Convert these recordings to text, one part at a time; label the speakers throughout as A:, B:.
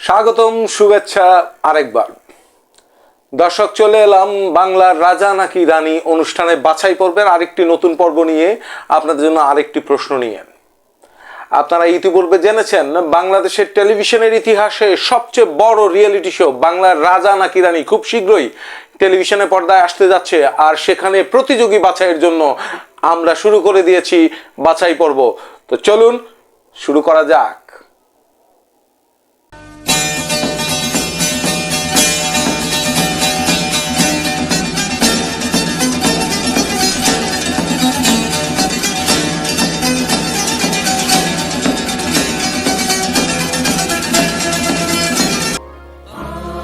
A: স্বাগতম, শুভেচ্ছা আরেকবার। দর্শক, চলে এলাম বাংলার রাজা নাকি রানী অনুষ্ঠানে বাছাই পর্বের আরেকটি নতুন পর্ব নিয়ে, আপনাদের জন্য আরেকটি প্রশ্ন নিয়ে। আপনারা ইতিপূর্বে জেনেছেন বাংলাদেশের টেলিভিশনের ইতিহাসে সবচেয়ে বড় রিয়েলিটি শো বাংলার রাজা নাকি রানী খুব শীঘ্রই টেলিভিশনের পর্দায় আসতে যাচ্ছে। আর সেখানে প্রতিযোগী বাছাইয়ের জন্য আমরা শুরু করে দিয়েছি বাছাই পর্ব। তো চলুন শুরু করা যাক।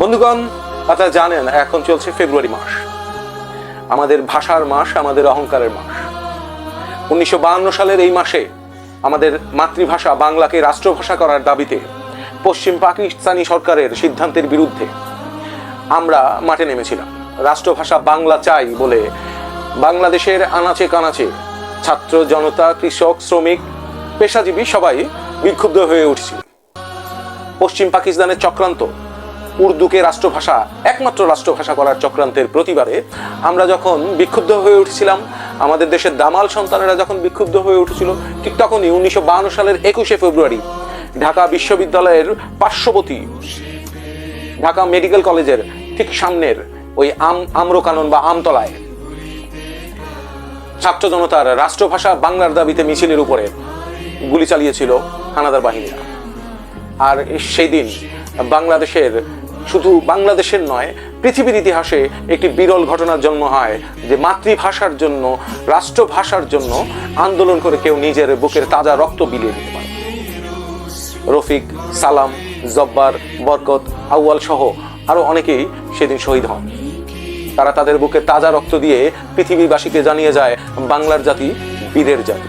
A: বন্ধুগণ, আপনারা জানেন এখন চলছে ফেব্রুয়ারি মাস, আমাদের ভাষার মাস, আমাদের অহংকারের মাস। 1952 সালের এই মাসে আমাদের মাতৃভাষা বাংলাকে রাষ্ট্রভাষা করার দাবিতে পশ্চিম পাকিস্তানি সরকারের সিদ্ধান্তের বিরুদ্ধে আমরা মাঠে নেমেছিলাম। রাষ্ট্রভাষা বাংলা চাই বলে বাংলাদেশের আনাচে কানাচে ছাত্র জনতা, কৃষক, শ্রমিক, পেশাজীবী সবাই বিক্ষুব্ধ হয়ে উঠছিল। পশ্চিম পাকিস্তানের চক্রান্ত, উর্দুকে রাষ্ট্রভাষা, একমাত্র রাষ্ট্রভাষা করার চক্রান্তের প্রতিবারে আমরা যখন বিক্ষুব্ধ হয়ে উঠেছিলাম, আমাদের দেশের দামাল সন্তানেরা যখন বিক্ষুব্ধ হয়ে উঠেছিল, ঠিক তখনই 1952 সালের 21শে ফেব্রুয়ারি ঢাকা বিশ্ববিদ্যালয়ের পার্শ্ববর্তী ঢাকা মেডিকেল কলেজের ঠিক সামনের ওই আম্রকানন বা আমতলায় ছাত্র জনতার রাষ্ট্রভাষা বাংলার দাবিতে মিছিলের উপরে গুলি চালিয়েছিল হানাদার বাহিনীরা। আর সেই দিন বাংলাদেশের, শুধু বাংলাদেশের নয়, পৃথিবীর ইতিহাসে একটি বিরল ঘটনার জন্ম হয় যে মাতৃভাষার জন্য, রাষ্ট্রভাষার জন্য আন্দোলন করে কেউ নিজের বুকের তাজা রক্ত বিলিয়ে দিতে পারে। রফিক, সালাম, জব্বার, বরকত, আউয়াল সহ আরো অনেকেই সেদিন শহীদ হন। তারা তাদের বুকে তাজা রক্ত দিয়ে পৃথিবীবাসীকে জানিয়ে যায় বাংলার জাতি বীরের জাতি।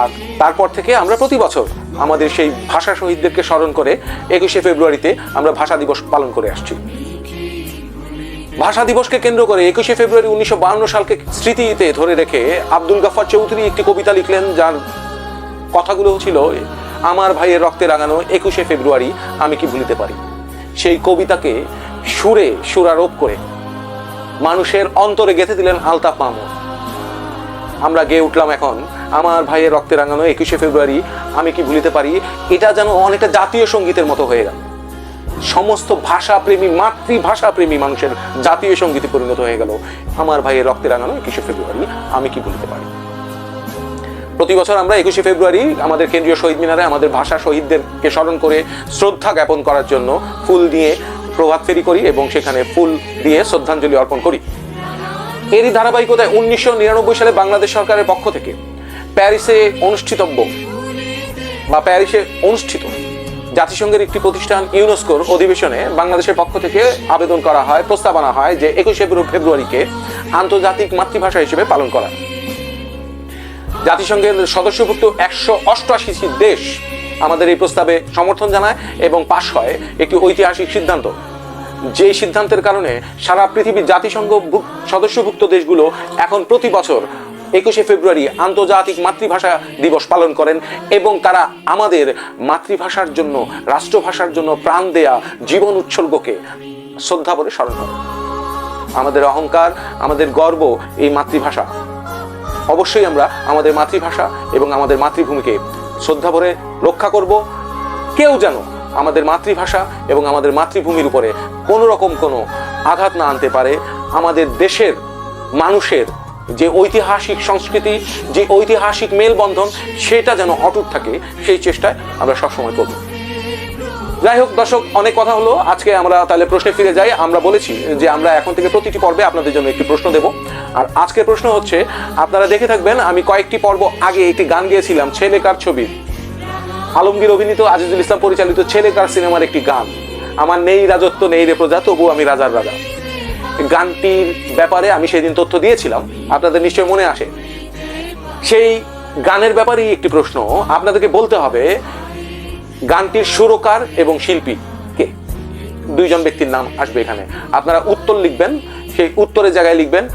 A: আর তারপর থেকে আমরা প্রতি বছর আমাদের সেই ভাষা শহীদদেরকে স্মরণ করে 21শে ফেব্রুয়ারিতে আমরা ভাষা দিবস পালন করে আসছি। ভাষা দিবসকে কেন্দ্র করে 21শে ফেব্রুয়ারি 1952 সালকে স্মৃতিতে ধরে রেখে আব্দুল গাফফার চৌধুরী একটি কবিতা লিখলেন, যার কথাগুলো ছিল, আমার ভাইয়ের রক্তে রাঙানো 21শে ফেব্রুয়ারি আমি কি ভুলিতে পারি। সেই কবিতাকে সুরে সুরারোপ করে মানুষের অন্তরে গেঁথে দিলেন আলতাফ মাহমুদ। আমরা গেয়ে উঠলাম এখন, আমার ভাইয়ের রক্তে রাঙানো 21শে ফেব্রুয়ারি আমি কি ভুলিতে পারি। এটা যেন অনেকটা জাতীয় সঙ্গীতের মতো হয়ে গেল। সমস্ত ভাষাপ্রেমী, মাতৃভাষা প্রেমী মানুষের জাতীয় সঙ্গীতে পরিণত হয়ে গেল আমার ভাইয়ের রক্তে রাঙানো 21শে ফেব্রুয়ারি আমি কি ভুলিতে পারি। প্রতি বছর আমরা 21শে ফেব্রুয়ারি আমাদের কেন্দ্রীয় শহীদ মিনারে আমাদের ভাষা শহীদদেরকে স্মরণ করে শ্রদ্ধা জ্ঞাপন করার জন্য ফুল দিয়ে প্রভাত ফেরি করি এবং সেখানে ফুল দিয়ে শ্রদ্ধাঞ্জলি অর্পণ করি। এরই ধারাবাহিকতায় 1999 সালে বাংলাদেশ সরকারের পক্ষ থেকে প্যারিসে অনুষ্ঠিত জাতিসংঘের একটি প্রতিষ্ঠান ইউনেস্কোর অধিবেশনে বাংলাদেশের পক্ষ থেকে আবেদন করা হয়, প্রস্তাবনা হয় যে 21শে ফেব্রুয়ারিকে আন্তর্জাতিক মাতৃভাষা হিসেবে পালন করা। জাতিসংঘের সদস্যভুক্ত 188 দেশ আমাদের এই প্রস্তাবে সমর্থন জানায় এবং পাশ হয় একটি ঐতিহাসিক সিদ্ধান্ত, যে সিদ্ধান্তের কারণে সারা পৃথিবীর জাতিসংঘ সদস্যভুক্ত দেশগুলো এখন প্রতি বছর 21শে ফেব্রুয়ারি আন্তর্জাতিক মাতৃভাষা দিবস পালন করেন এবং তারা আমাদের মাতৃভাষার জন্য, রাষ্ট্রভাষার জন্য প্রাণ দেয়া জীবন উৎসর্গকে শ্রদ্ধা ভরে স্মরণ করে। আমাদের অহংকার, আমাদের গর্ব এই মাতৃভাষা। অবশ্যই আমরা আমাদের মাতৃভাষা এবং আমাদের মাতৃভূমিকে শ্রদ্ধা ভরে রক্ষা করব। কেউ যেন আমাদের মাতৃভাষা এবং আমাদের মাতৃভূমির উপরে কোনো রকম কোনো আঘাত না আনতে পারে। আমাদের দেশের মানুষের যে ঐতিহাসিক সংস্কৃতি, যে ঐতিহাসিক মেলবন্ধন, সেটা যেন অটুট থাকে, সেই চেষ্টায় আমরা সবসময় করব। যাই হোক দর্শক, অনেক কথা হলো, আজকে আমরা তাহলে প্রশ্নে ফিরে যাই। আমরা বলেছি যে আমরা এখন থেকে প্রতিটি পর্বে আপনাদের জন্য একটি প্রশ্ন দেব। আর আজকের প্রশ্ন হচ্ছে, আপনারা দেখে থাকবেন আমি কয়েকটি পর্ব আগে একটি গান গিয়েছিলাম, ছেলেকার ছবি, আলমগীর অভিনীত, আজিজুল ইসলাম পরিচালিত ছেলেকার সিনেমার একটি গান, আমার নেই রাজত্ব নেই রে প্রজা তবু আমি রাজার রাজা। গানটির ব্যাপারে আমি সেদিন তথ্য দিয়েছিলাম, আপনাদের নিশ্চয় মনে আসে। সেই গানের ব্যাপারেই একটি প্রশ্ন, আপনাদেরকে বলতে হবে গানটির সুরকার এবং শিল্পী কে। দুইজন ব্যক্তির নাম আসবে এখানে, আপনারা উত্তর লিখবেন, সেই উত্তরের জায়গায় লিখবেন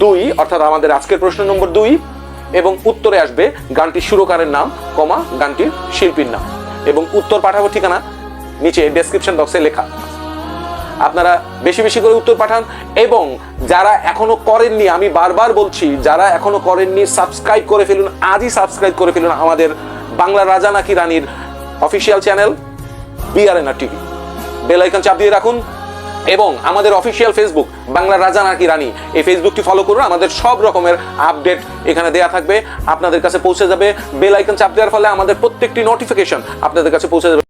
A: 2, অর্থাৎ আমাদের আজকের প্রশ্ন নম্বর 2, এবং উত্তরে আসবে গানটির সুরকারের নাম, গানটির শিল্পীর নাম। এবং উত্তর পাঠাবো ঠিকানা নিচে ডেসক্রিপশন বক্সে লেখা। আপনারা বেশি বেশি করে উত্তর পাঠান, এবং যারা এখনো করেননি, আমি বারবার বলছি, যারা এখনো করেননি সাবস্ক্রাইব করে ফেলুন, আজই সাবস্ক্রাইব করে ফেলুন আমাদের বাংলা রাজা নাকি রানীর official channel BRNR TV. Bell icon চাপ দিয়ে রাখুন, এবং আমাদের অফিসিয়াল ফেসবুক বাংলা রাজা নাকি রানী, এই ফেসবুকটি ফলো করুন। আমাদের সব রকমের আপডেট এখানে দেয়া থাকবে, আপনাদের কাছে পৌঁছে যাবে। বেল আইকন চাপ দেওয়ার ফলে আমাদের প্রত্যেকটি নোটিফিকেশন আপনাদের কাছে পৌঁছে যাবে।